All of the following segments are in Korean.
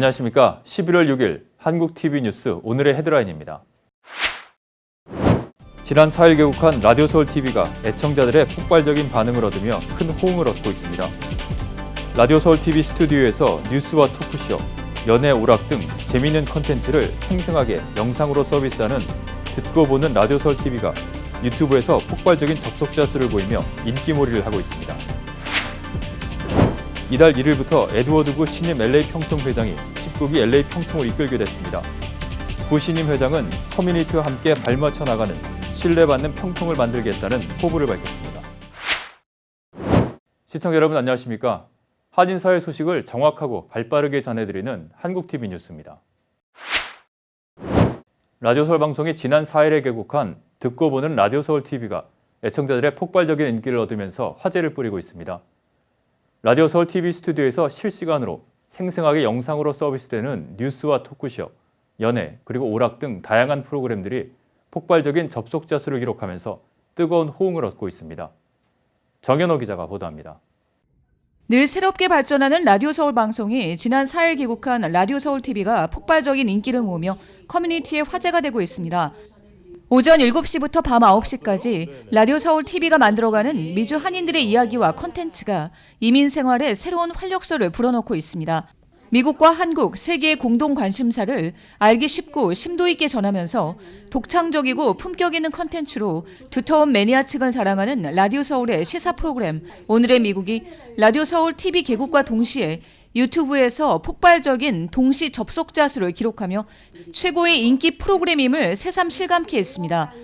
안녕하십니까. 11월 6일 한국TV뉴스 오늘의 헤드라인입니다. 지난 4일 개국한 라디오서울TV가 애청자들의 폭발적인 반응을 얻으며 큰 호응을 얻고 있습니다. 라디오서울TV 스튜디오에서 뉴스와 토크쇼, 연애 오락 등 재미있는 콘텐츠를 생생하게 영상으로 서비스하는 듣고 보는 라디오서울TV가 유튜브에서 폭발적인 접속자 수를 보이며 인기몰이를 하고 있습니다. 이달 1일부터 에드워드 구 신임 LA 평통 회장이 19기 LA 평통을 이끌게 됐습니다. 구 신임 회장은 커뮤니티와 함께 발맞춰 나가는 신뢰받는 평통을 만들겠다는 포부를 밝혔습니다. 시청자 여러분 안녕하십니까? 한인사회 소식을 정확하고 발빠르게 전해드리는 한국TV 뉴스입니다. 라디오서울 방송이 지난 4일에 개국한 듣고 보는 라디오서울TV가 애청자들의 폭발적인 인기를 얻으면서 화제를 뿌리고 있습니다. 라디오서울TV 스튜디오에서 실시간으로 생생하게 영상으로 서비스되는 뉴스와 토크쇼, 연애, 그리고 오락 등 다양한 프로그램들이 폭발적인 접속자 수를 기록하면서 뜨거운 호응을 얻고 있습니다. 정현호 기자가 보도합니다. 늘 새롭게 발전하는 라디오서울 방송이 지난 4일 개국한 라디오서울TV가 폭발적인 인기를 모으며 커뮤니티의 화제가 되고 있습니다. 오전 7시부터 밤 9시까지 라디오서울TV가 만들어가는 미주 한인들의 이야기와 콘텐츠가 이민 생활에 새로운 활력소를 불어넣고 있습니다. 미국과 한국, 세계의 공동 관심사를 알기 쉽고 심도 있게 전하면서 독창적이고 품격 있는 콘텐츠로 두터운 매니아층을 자랑하는 라디오서울의 시사 프로그램 오늘의 미국이 라디오서울TV 개국과 동시에 유튜브에서 폭발적인 동시 접속자 수를 기록하며 최고의 인기 프로그램임을 새삼 실감케 했습니다.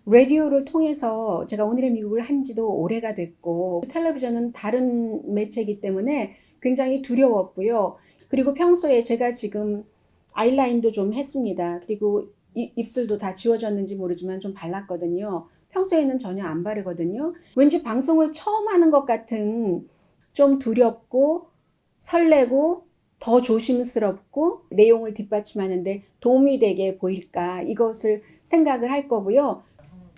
라디오를 통해서 제가 오늘의 미국을 한 지도 오래가 됐고 텔레비전은 다른 매체이기 때문에 굉장히 두려웠고요. 그리고 평소에 제가 지금 아이라인도 좀 했습니다. 그리고 입술도 다 지워졌는지 모르지만 좀 발랐거든요. 평소에는 전혀 안 바르거든요. 왠지 방송을 처음 하는 것 같은 좀 두렵고 설레고 더 조심스럽고 내용을 뒷받침하는데 도움이 되게 보일까 이것을 생각을 할 거고요.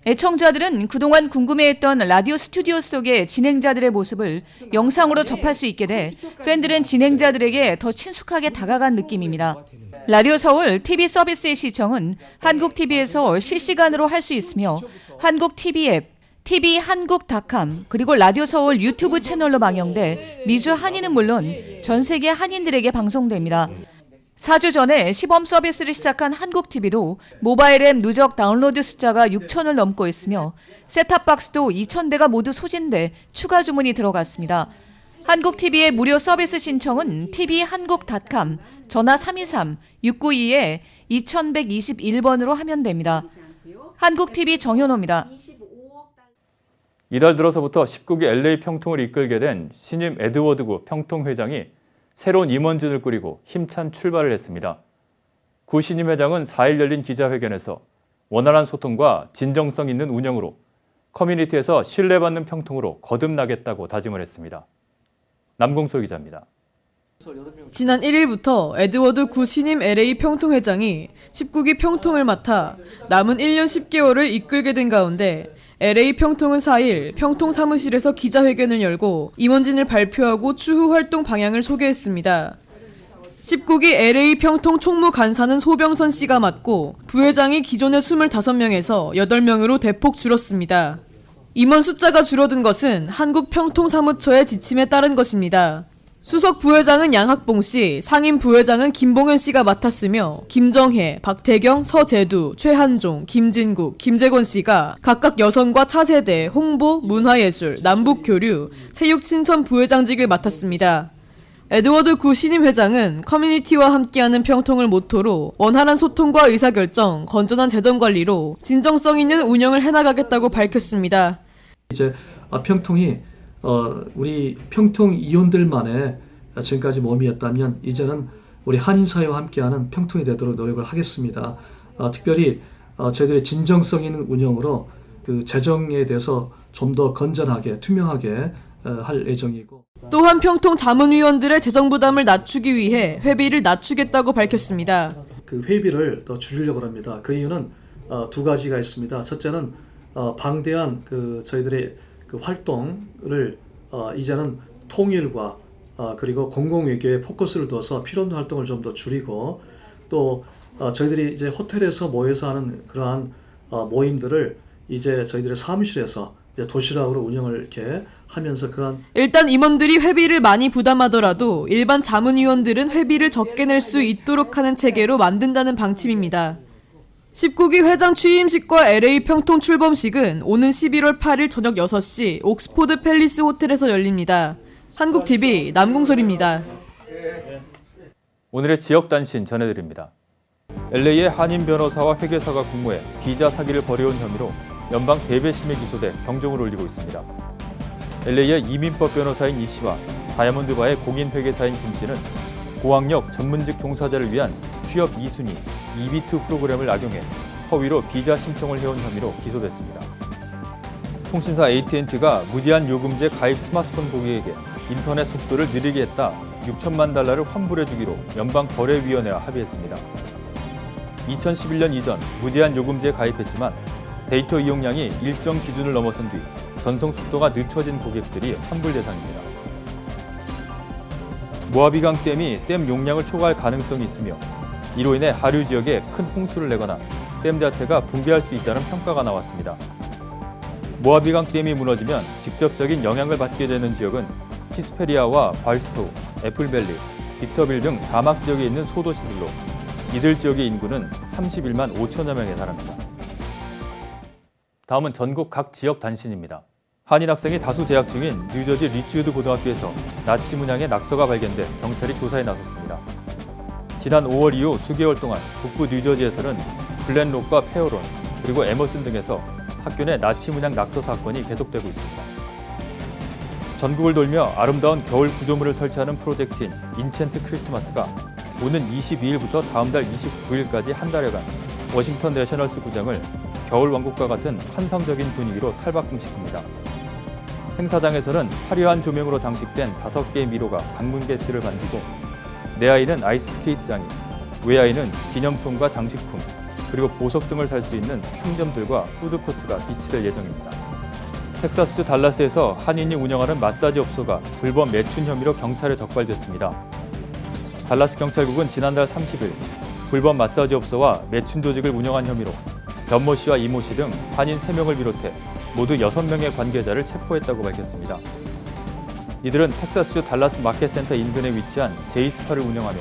애청자들은 그동안 궁금해했던 라디오 스튜디오 속의 진행자들의 모습을 영상으로 접할 수 있게 돼 팬들은 진행자들에게 더 친숙하게 다가간 느낌입니다. 라디오서울 TV 서비스의 시청은 한국TV에서 실시간으로 할 수 있으며 한국TV 앱, tv한국.com 그리고 라디오서울 유튜브 채널로 방영돼 미주 한인은 물론 전 세계 한인들에게 방송됩니다. 4주 전에 시범 서비스를 시작한 한국TV도 모바일 앱 누적 다운로드 숫자가 6천을 넘고 있으며 셋탑박스도 2,000대가 모두 소진돼 추가 주문이 들어갔습니다. 한국TV의 무료 서비스 신청은 tv한국.com, 전화 323-692-2121번으로 하면 됩니다. 한국TV 정현호입니다. 이달 들어서부터 19기 LA 평통을 이끌게 된 신임 에드워드 구 평통 회장이 새로운 임원진을 꾸리고 힘찬 출발을 했습니다. 구 신임 회장은 4일 열린 기자회견에서 원활한 소통과 진정성 있는 운영으로 커뮤니티에서 신뢰받는 평통으로 거듭나겠다고 다짐을 했습니다. 남공솔 기자입니다. 지난 1일부터 에드워드 구 신임 LA 평통 회장이 19기 평통을 맡아 남은 1년 10개월을 이끌게 된 가운데 LA 평통은 4일 평통 사무실에서 기자회견을 열고 임원진을 발표하고 추후 활동 방향을 소개했습니다. 19기 LA 평통 총무 간사는 소병선 씨가 맡고 부회장이 기존의 25명에서 8명으로 대폭 줄었습니다. 임원 숫자가 줄어든 것은 한국 평통 사무처의 지침에 따른 것입니다. 수석 부회장은 양학봉 씨, 상임 부회장은 김봉현 씨가 맡았으며 김정혜, 박태경, 서재두, 최한종, 김진국, 김재권 씨가 각각 여성과 차세대, 홍보, 문화예술, 남북교류, 체육친선 부회장직을 맡았습니다. 에드워드 구 신임 회장은 커뮤니티와 함께하는 평통을 모토로 원활한 소통과 의사결정, 건전한 재정관리로 진정성 있는 운영을 해나가겠다고 밝혔습니다. 이제 평통이 우리 평통 이원들만의 지금까지 몸이었다면 이제는 우리 한인사회와 함께하는 평통이 되도록 노력을 하겠습니다. 특별히 저희들의 진정성 있는 운영으로 그 재정에 대해서 좀 더 건전하게 투명하게 할 예정이고 또한 평통 자문위원들의 재정 부담을 낮추기 위해 회비를 낮추겠다고 밝혔습니다. 그 회비를 더 줄이려고 합니다. 그 이유는 두 가지가 있습니다. 첫째는 방대한 그 저희들의 그 활동을 이제는 통일과 그리고 공공외교에 포커스를 둬서 필요없는 활동을 좀 더 줄이고 또 저희들이 이제 호텔에서 모여서 하는 그러한 모임들을 이제 저희들의 사무실에서 이제 도시락으로 운영을 이렇게 하면서 그러한 일단 임원들이 회비를 많이 부담하더라도 일반 자문위원들은 회비를 적게 낼 수 있도록 하는 체계로 만든다는 방침입니다. 19기 회장 취임식과 LA 평통 출범식은 오는 11월 8일 저녁 6시 옥스포드 팰리스 호텔에서 열립니다. 한국TV 남궁설입니다. 오늘의 지역 단신 전해드립니다. LA의 한인 변호사와 회계사가 공모해 비자 사기를 벌여온 혐의로 연방 대배심에 기소돼 경종을 울리고 있습니다. LA의 이민법 변호사인 이 씨와 다이아몬드바의 공인 회계사인 김 씨는 고학력 전문직 종사자를 위한 취업 2순위 EB2 프로그램을 악용해 허위로 비자 신청을 해온 혐의로 기소됐습니다. 통신사 AT&T가 무제한 요금제 가입 스마트폰 고객에게 인터넷 속도를 느리게 했다 6천만 달러를 환불해주기로 연방거래위원회와 합의했습니다. 2011년 이전 무제한 요금제에 가입했지만 데이터 이용량이 일정 기준을 넘어선 뒤 전송 속도가 늦춰진 고객들이 환불 대상입니다. 모하비강 댐이 댐 용량을 초과할 가능성이 있으며 이로 인해 하류 지역에 큰 홍수를 내거나 댐 자체가 붕괴할 수 있다는 평가가 나왔습니다. 모하비강 댐이 무너지면 직접적인 영향을 받게 되는 지역은 히스페리아와 발스토우, 애플밸리, 빅터빌 등 사막 지역에 있는 소도시들로 이들 지역의 인구는 31만 5천여 명에 달합니다. 다음은 전국 각 지역 단신입니다. 한인 학생이 다수 재학 중인 뉴저지 리치우드 고등학교에서 나치 문양의 낙서가 발견돼 경찰이 조사에 나섰습니다. 지난 5월 이후 수개월 동안 북부 뉴저지에서는 글렌록과 페어론 그리고 에머슨 등에서 학교 내 나치 문양 낙서 사건이 계속되고 있습니다. 전국을 돌며 아름다운 겨울 구조물을 설치하는 프로젝트인 인챈트 크리스마스가 오는 22일부터 다음 달 29일까지 한 달여간 워싱턴 내셔널스 구장을 겨울 왕국과 같은 환상적인 분위기로 탈바꿈시킵니다. 행사장에서는 화려한 조명으로 장식된 5개의 미로가 방문객들을 반기고 내아이는 아이스 스케이트장이, 외아이는 기념품과 장식품, 그리고 보석 등을 살 수 있는 상점들과 푸드코트가 비치될 예정입니다. 텍사스주 달라스에서 한인이 운영하는 마사지 업소가 불법 매춘 혐의로 경찰에 적발됐습니다. 달라스 경찰국은 지난달 30일 불법 마사지 업소와 매춘 조직을 운영한 혐의로 변모 씨와 이모 씨 등 한인 3명을 비롯해 모두 6명의 관계자를 체포했다고 밝혔습니다. 이들은 텍사스주 달라스 마켓센터 인근에 위치한 제이스파를 운영하며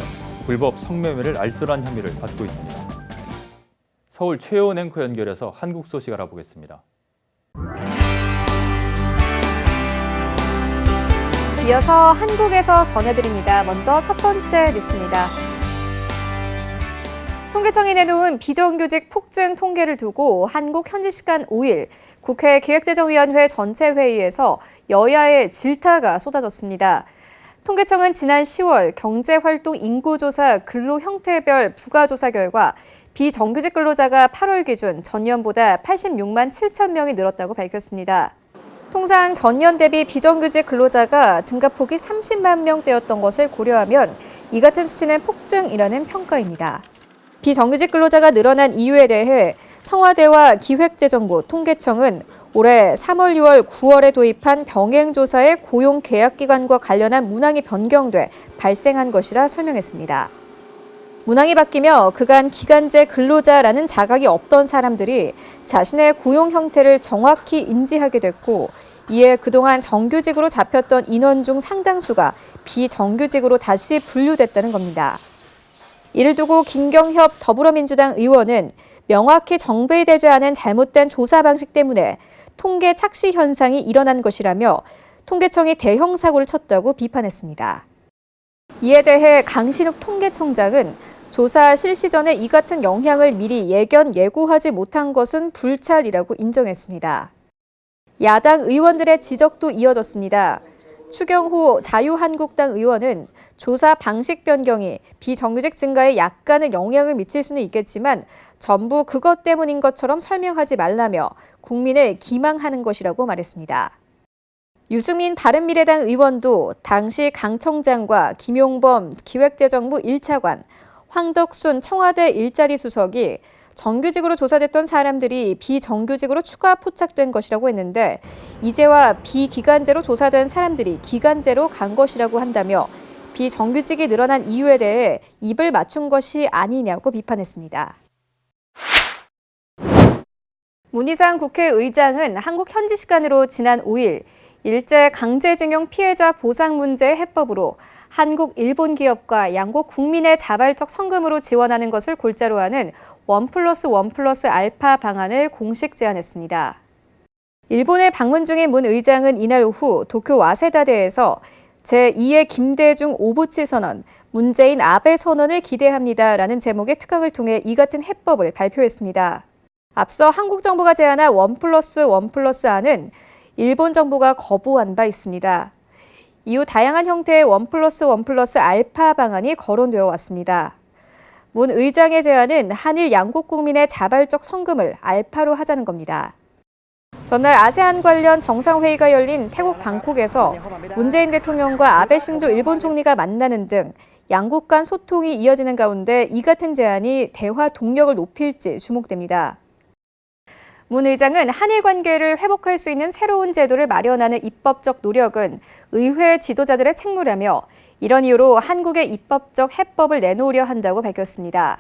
불법 성매매를 알선한 혐의를 받고 있습니다. 서울 최혜원 앵커 연결해서 한국 소식 알아보겠습니다. 이어서 한국에서 전해드립니다. 먼저 첫 번째 뉴스입니다. 통계청이 내놓은 비정규직 폭증 통계를 두고 한국 현지 시간 5일 국회 기획재정위원회 전체 회의에서 여야의 질타가 쏟아졌습니다. 통계청은 지난 10월 경제활동 인구조사 근로 형태별 부가조사 결과 비정규직 근로자가 8월 기준 전년보다 86만 7천 명이 늘었다고 밝혔습니다. 통상 전년 대비 비정규직 근로자가 증가폭이 30만 명대였던 것을 고려하면 이 같은 수치는 폭증이라는 평가입니다. 비정규직 근로자가 늘어난 이유에 대해 청와대와 기획재정부, 통계청은 올해 3월, 6월, 9월에 도입한 병행조사의 고용계약기간과 관련한 문항이 변경돼 발생한 것이라 설명했습니다. 문항이 바뀌며 그간 기간제 근로자라는 자각이 없던 사람들이 자신의 고용 형태를 정확히 인지하게 됐고 이에 그동안 정규직으로 잡혔던 인원 중 상당수가 비정규직으로 다시 분류됐다는 겁니다. 이를 두고 김경협 더불어민주당 의원은 명확히 정비되지 않은 잘못된 조사 방식 때문에 통계 착시 현상이 일어난 것이라며 통계청이 대형 사고를 쳤다고 비판했습니다. 이에 대해 강신욱 통계청장은 조사 실시 전에 이 같은 영향을 미리 예고하지 못한 것은 불찰이라고 인정했습니다. 야당 의원들의 지적도 이어졌습니다. 추경호 자유한국당 의원은 조사 방식 변경이 비정규직 증가에 약간의 영향을 미칠 수는 있겠지만 전부 그것 때문인 것처럼 설명하지 말라며 국민을 기망하는 것이라고 말했습니다. 유승민 바른미래당 의원도 당시 강 청장과 김용범 기획재정부 1차관, 황덕순 청와대 일자리 수석이 정규직으로 조사됐던 사람들이 비정규직으로 추가 포착된 것이라고 했는데 이제와 비기간제로 조사된 사람들이 기간제로 간 것이라고 한다며 비정규직이 늘어난 이유에 대해 입을 맞춘 것이 아니냐고 비판했습니다. 문희상 국회의장은 한국 현지 시간으로 지난 5일 일제 강제징용 피해자 보상 문제 해법으로 한국, 일본 기업과 양국 국민의 자발적 성금으로 지원하는 것을 골자로 하는 1+1+알파 방안을 공식 제안했습니다. 일본에 방문 중인 문 의장은 이날 오후 도쿄 와세다대에서 제2의 김대중 오부치 선언, 문재인 아베 선언을 기대합니다라는 제목의 특강을 통해 이 같은 해법을 발표했습니다. 앞서 한국 정부가 제안한 1+1+안은 일본 정부가 거부한 바 있습니다. 이후 다양한 형태의 1+1+알파 방안이 거론되어 왔습니다. 문 의장의 제안은 한일 양국 국민의 자발적 성금을 알파로 하자는 겁니다. 전날 아세안 관련 정상회의가 열린 태국 방콕에서 문재인 대통령과 아베 신조 일본 총리가 만나는 등 양국 간 소통이 이어지는 가운데 이 같은 제안이 대화 동력을 높일지 주목됩니다. 문 의장은 한일 관계를 회복할 수 있는 새로운 제도를 마련하는 입법적 노력은 의회 지도자들의 책무라며 이런 이유로 한국의 입법적 해법을 내놓으려 한다고 밝혔습니다.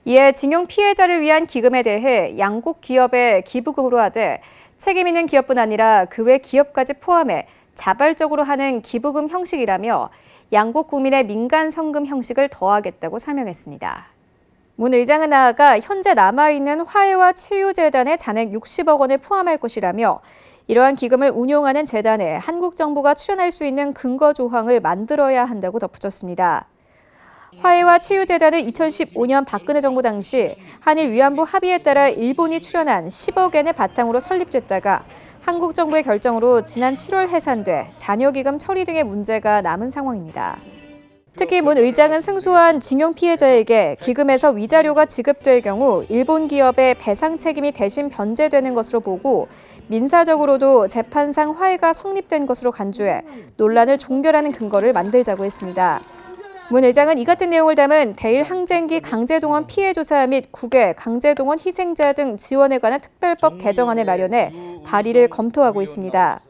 이에 징용 피해자를 위한 기금에 대해 양국 기업에 기부금으로 하되 책임 있는 기업뿐 아니라 그 외 기업까지 포함해 자발적으로 하는 기부금 형식이라며 양국 국민의 민간 성금 형식을 더하겠다고 설명했습니다. 문 의장은 나아가 현재 남아있는 화해와 치유재단의 잔액 60억 원을 포함할 것이라며 이러한 기금을 운용하는 재단에 한국 정부가 출연할 수 있는 근거 조항을 만들어야 한다고 덧붙였습니다. 화해와 치유재단은 2015년 박근혜 정부 당시 한일 위안부 합의에 따라 일본이 출연한 10억엔을 바탕으로 설립됐다가 한국 정부의 결정으로 지난 7월 해산돼 잔여기금 처리 등의 문제가 남은 상황입니다. 특히 문 의장은 승소한 징용 피해자에게 기금에서 위자료가 지급될 경우 일본 기업의 배상 책임이 대신 변제되는 것으로 보고 민사적으로도 재판상 화해가 성립된 것으로 간주해 논란을 종결하는 근거를 만들자고 했습니다. 문 의장은 이 같은 내용을 담은 대일 항쟁기 강제동원 피해 조사 및 국외 강제동원 희생자 등 지원에 관한 특별법 개정안을 마련해 발의를 검토하고 있습니다.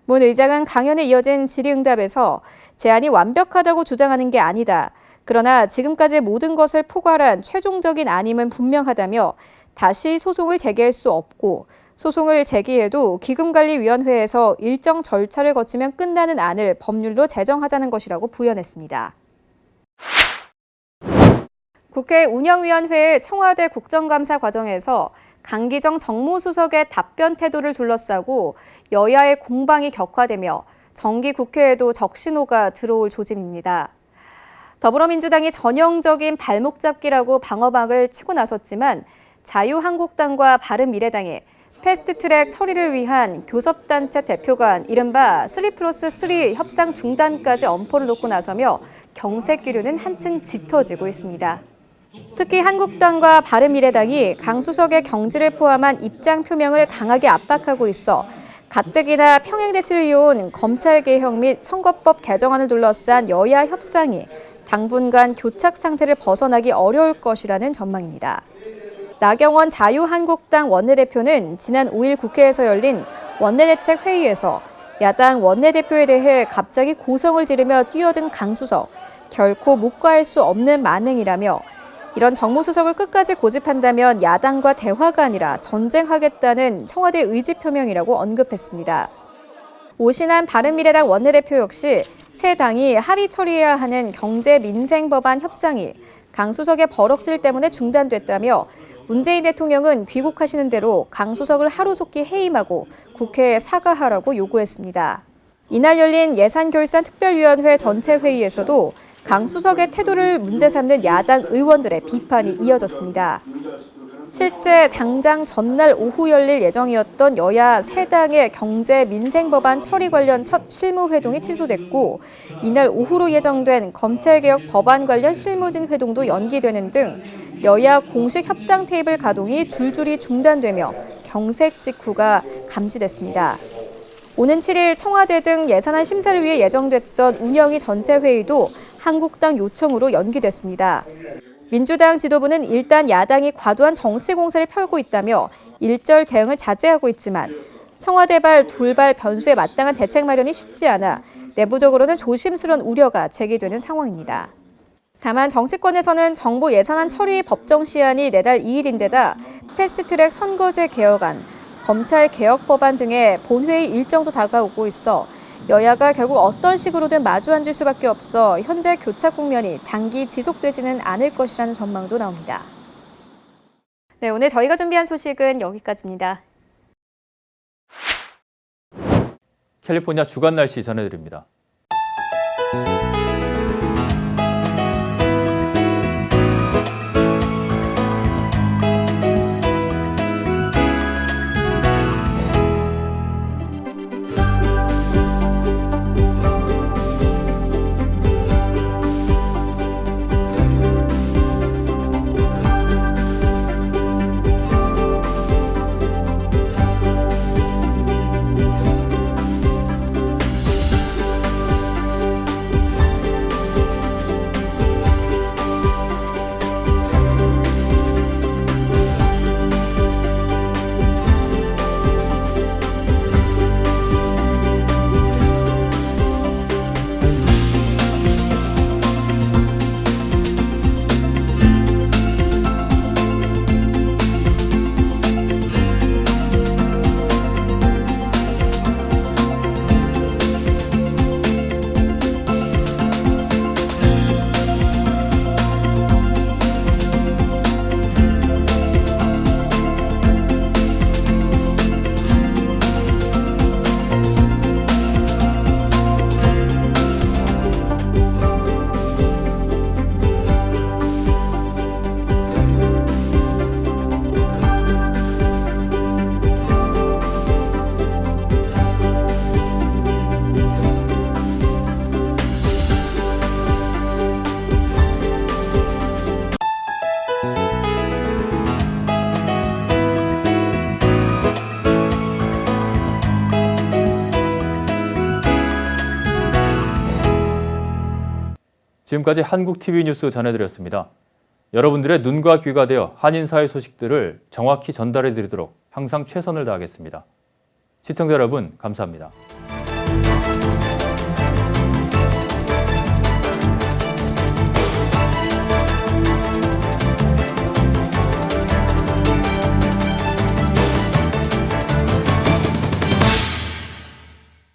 문 의장은 강연에 이어진 질의응답에서 제안이 완벽하다고 주장하는 게 아니다. 그러나 지금까지 모든 것을 포괄한 최종적인 안임은 분명하다며 다시 소송을 제기할 수 없고 소송을 제기해도 기금관리위원회에서 일정 절차를 거치면 끝나는 안을 법률로 제정하자는 것이라고 부연했습니다. 국회 운영위원회의 청와대 국정감사 과정에서 강기정 정무수석의 답변 태도를 둘러싸고 여야의 공방이 격화되며 정기 국회에도 적신호가 들어올 조짐입니다. 더불어민주당이 전형적인 발목 잡기라고 방어막을 치고 나섰지만 자유한국당과 바른미래당이 패스트트랙 처리를 위한 교섭단체 대표 간 이른바 3+3 협상 중단까지 엄포를 놓고 나서며 경색 기류는 한층 짙어지고 있습니다. 특히 한국당과 바른미래당이 강 수석의 경질을 포함한 입장 표명을 강하게 압박하고 있어 가뜩이나 평행대치를 이어온 검찰개혁 및 선거법 개정안을 둘러싼 여야 협상이 당분간 교착 상태를 벗어나기 어려울 것이라는 전망입니다. 나경원 자유한국당 원내대표는 지난 5일 국회에서 열린 원내대책 회의에서 야당 원내대표에 대해 갑자기 고성을 지르며 뛰어든 강 수석, 결코 묵과할 수 없는 만행이라며 이런 정무수석을 끝까지 고집한다면 야당과 대화가 아니라 전쟁하겠다는 청와대 의지 표명이라고 언급했습니다. 오신환 바른미래당 원내대표 역시 새 당이 합의 처리해야 하는 경제 민생 법안 협상이 강 수석의 버럭질 때문에 중단됐다며 문재인 대통령은 귀국하시는 대로 강 수석을 하루속히 해임하고 국회에 사과하라고 요구했습니다. 이날 열린 예산결산특별위원회 전체 회의에서도 강 수석의 태도를 문제 삼는 야당 의원들의 비판이 이어졌습니다. 실제 당장 전날 오후 열릴 예정이었던 여야 세 당의 경제 민생 법안 처리 관련 첫 실무회동이 취소됐고 이날 오후로 예정된 검찰개혁 법안 관련 실무진 회동도 연기되는 등 여야 공식 협상 테이블 가동이 줄줄이 중단되며 경색 직후가 감지됐습니다. 오는 7일 청와대 등 예산안 심사를 위해 예정됐던 운영위 전체 회의도 한국당 요청으로 연기됐습니다. 민주당 지도부는 일단 야당이 과도한 정치 공세를 펼고 있다며 일절 대응을 자제하고 있지만 청와대발 돌발 변수에 마땅한 대책 마련이 쉽지 않아 내부적으로는 조심스러운 우려가 제기되는 상황입니다. 다만 정치권에서는 정부 예산안 처리 법정 시한이 내달 2일인데다 패스트트랙 선거제 개혁안, 검찰 개혁 법안 등의 본회의 일정도 다가오고 있어 여야가 결국 어떤 식으로든 마주 앉을 수밖에 없어 현재 교착 국면이 장기 지속되지는 않을 것이라는 전망도 나옵니다. 네, 오늘 저희가 준비한 소식은 여기까지입니다. 캘리포니아 주간 날씨 전해드립니다. 지금까지 한국TV 뉴스 전해드렸습니다. 여러분들의 눈과 귀가 되어 한인사회 소식들을 정확히 전달해드리도록 항상 최선을 다하겠습니다. 시청자 여러분, 감사합니다.